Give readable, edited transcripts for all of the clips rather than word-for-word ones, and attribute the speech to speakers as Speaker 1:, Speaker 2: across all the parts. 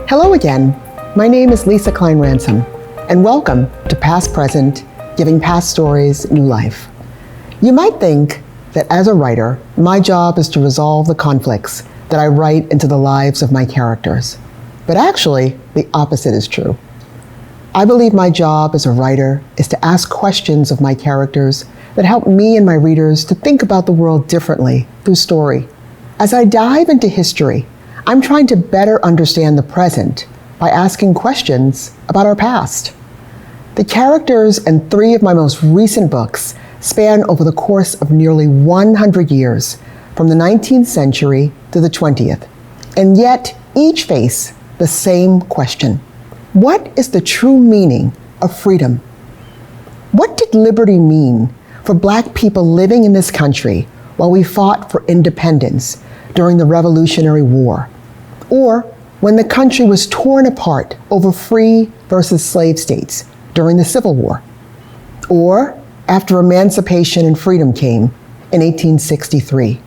Speaker 1: Hello again. My name is Lesa Cline-Ransome, and welcome to Past Present, Giving Past Stories New Life. You might think that as a writer, my job is to resolve the conflicts that I write into the lives of my characters. But actually, the opposite is true. I believe my job as a writer is to ask questions of my characters that help me and my readers to think about the world differently through story. As I dive into history, I'm trying to better understand the present by asking questions about our past. The characters in 3 of my most recent books span over the course of nearly 100 years, from the 19th century to the 20th, and yet each face the same question. What is the true meaning of freedom? What did liberty mean for Black people living in this country while we fought for independence during the Revolutionary War? Or when the country was torn apart over free versus slave states during the Civil War? Or after emancipation and freedom came in 1863?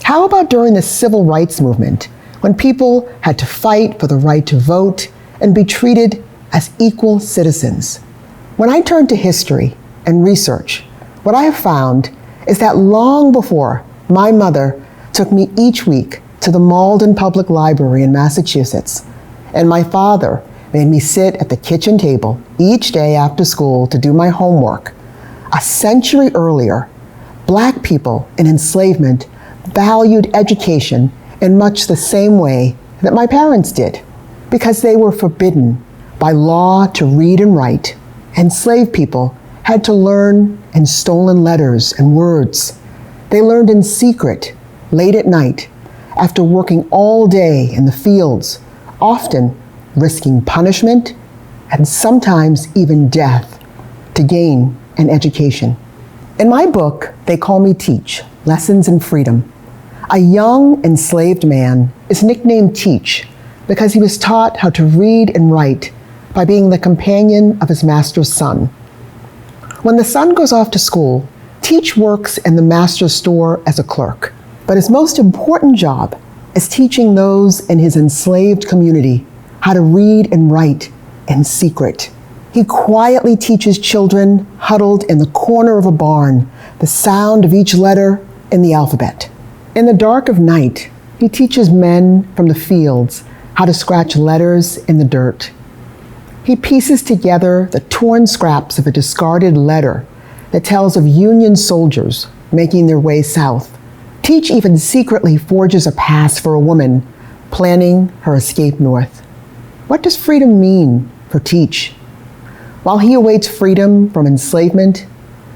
Speaker 1: How about during the Civil Rights Movement, when people had to fight for the right to vote and be treated as equal citizens? When I turn to history and research, what I have found is that long before my mother took me each week to the Malden Public Library in Massachusetts, and my father made me sit at the kitchen table each day after school to do my homework, a century earlier, Black people in enslavement valued education in much the same way that my parents did. Because they were forbidden by law to read and write, enslaved people had to learn in stolen letters and words. They learned in secret, late at night, after working all day in the fields, often risking punishment and sometimes even death to gain an education. In my book, They Call Me Teach, Lessons in Freedom, a young enslaved man is nicknamed Teach because he was taught how to read and write by being the companion of his master's son. When the son goes off to school, Teach works in the master's store as a clerk, but his most important job is teaching those in his enslaved community how to read and write in secret. He quietly teaches children huddled in the corner of a barn the sound of each letter in the alphabet. In the dark of night, he teaches men from the fields how to scratch letters in the dirt. He pieces together the torn scraps of a discarded letter that tells of Union soldiers making their way south. Teach even secretly forges a pass for a woman planning her escape north. What does freedom mean for Teach? While he awaits freedom from enslavement,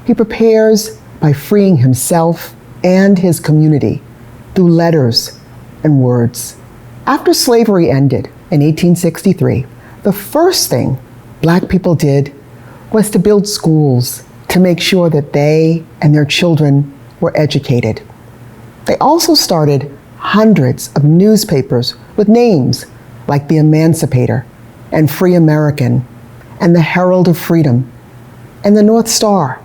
Speaker 1: he prepares by freeing himself and his community through letters and words. After slavery ended in 1863, the first thing Black people did was to build schools to make sure that they and their children were educated. They also started hundreds of newspapers with names like The Emancipator and Free American and the Herald of Freedom and the North Star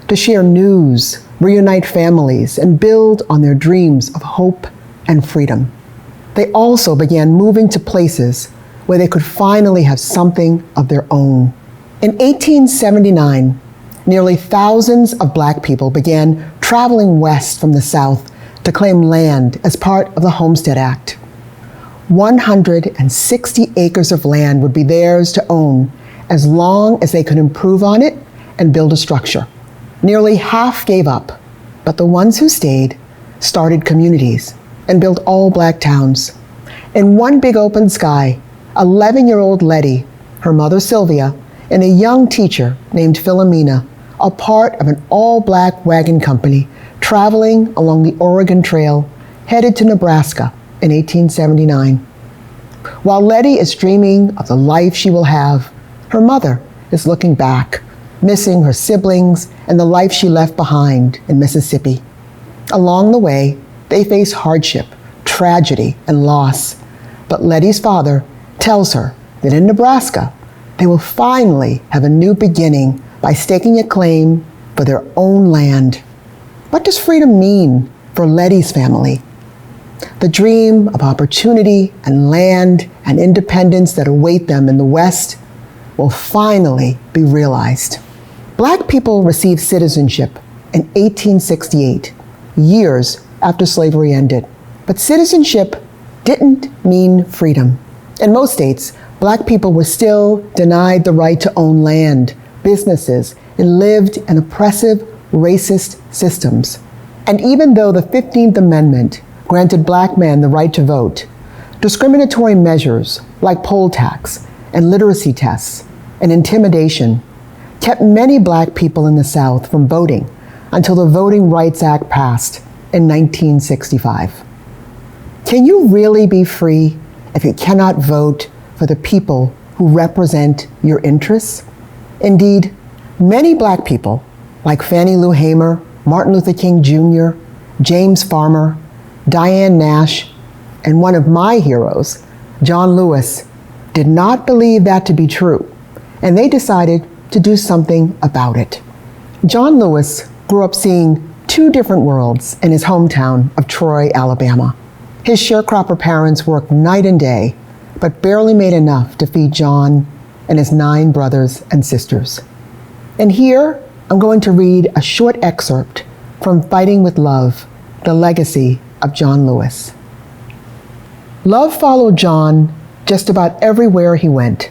Speaker 1: to share news, reunite families, and build on their dreams of hope and freedom. They also began moving to places where they could finally have something of their own. In 1879, nearly thousands of Black people began traveling west from the South to claim land as part of the Homestead Act. 160 acres of land would be theirs to own as long as they could improve on it and build a structure. Nearly half gave up, but the ones who stayed started communities and built all Black towns. In one big open sky, 11-year-old Letty, her mother Sylvia, and a young teacher named Philomena are part of an all-Black wagon company traveling along the Oregon Trail, headed to Nebraska in 1879. While Letty is dreaming of the life she will have, her mother is looking back, missing her siblings and the life she left behind in Mississippi. Along the way, they face hardship, tragedy, and loss. But Letty's father tells her that in Nebraska, they will finally have a new beginning by staking a claim for their own land. What does freedom mean for Letty's family? The dream of opportunity and land and independence that await them in the West will finally be realized. Black people received citizenship in 1868, years after slavery ended. But citizenship didn't mean freedom. In most states, Black people were still denied the right to own land, businesses, and lived in oppressive, racist systems. And even though the 15th Amendment granted Black men the right to vote, discriminatory measures like poll tax and literacy tests and intimidation kept many Black people in the South from voting until the Voting Rights Act passed in 1965. Can you really be free if you cannot vote for the people who represent your interests? Indeed, many Black people, like Fannie Lou Hamer, Martin Luther King Jr., James Farmer, Diane Nash, and one of my heroes, John Lewis, did not believe that to be true, and they decided to do something about it. John Lewis grew up seeing two different worlds in his hometown of Troy, Alabama. His sharecropper parents worked night and day, but barely made enough to feed John and his 9 brothers and sisters. And here, I'm going to read a short excerpt from Fighting with Love, the legacy of John Lewis. Love followed John just about everywhere he went,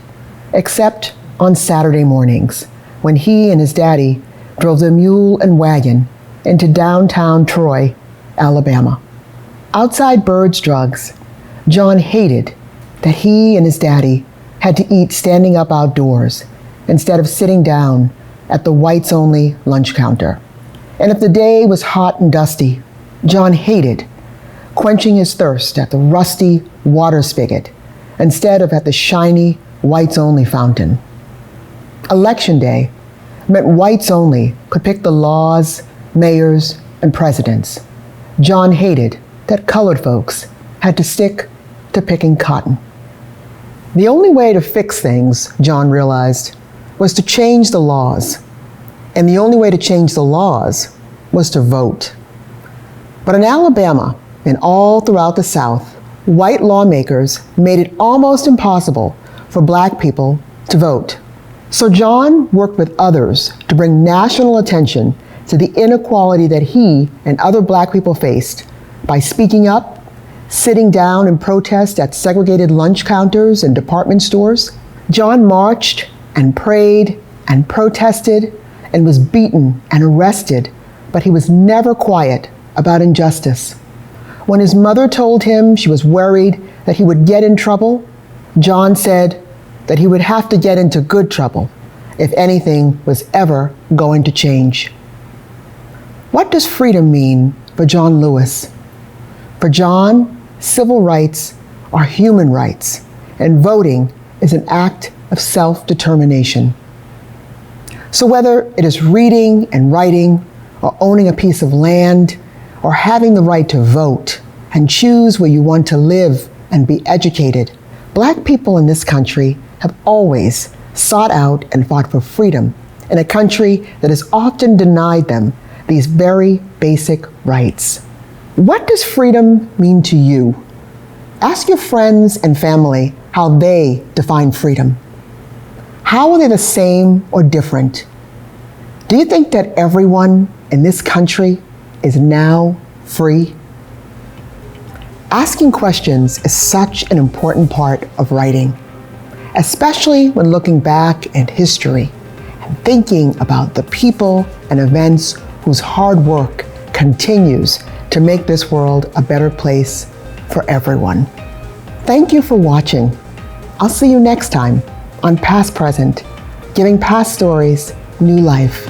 Speaker 1: except on Saturday mornings, when he and his daddy drove the mule and wagon into downtown Troy, Alabama. Outside Bird's Drugs, John hated that he and his daddy had to eat standing up outdoors instead of sitting down at the whites-only lunch counter. And if the day was hot and dusty, John hated quenching his thirst at the rusty water spigot instead of at the shiny whites-only fountain. Election day meant whites only could pick the laws, mayors, and presidents. John hated that colored folks had to stick to picking cotton. The only way to fix things, John realized, was to change the laws. And the only way to change the laws was to vote. But in Alabama and all throughout the South, white lawmakers made it almost impossible for Black people to vote. So John worked with others to bring national attention to the inequality that he and other Black people faced by speaking up, sitting down in protest at segregated lunch counters and department stores. John marched and prayed and protested and was beaten and arrested, but he was never quiet about injustice. When his mother told him she was worried that he would get in trouble, John said that he would have to get into good trouble if anything was ever going to change. What does freedom mean for John Lewis? For John, civil rights are human rights, and voting is an act of self-determination. So whether it is reading and writing, or owning a piece of land, or having the right to vote and choose where you want to live and be educated, Black people in this country have always sought out and fought for freedom in a country that has often denied them these very basic rights. What does freedom mean to you? Ask your friends and family how they define freedom. How are they the same or different? Do you think that everyone in this country is now free? Asking questions is such an important part of writing, especially when looking back at history and thinking about the people and events whose hard work continues to make this world a better place for everyone. Thank you for watching. I'll see you next time on Past Present, giving past stories new life.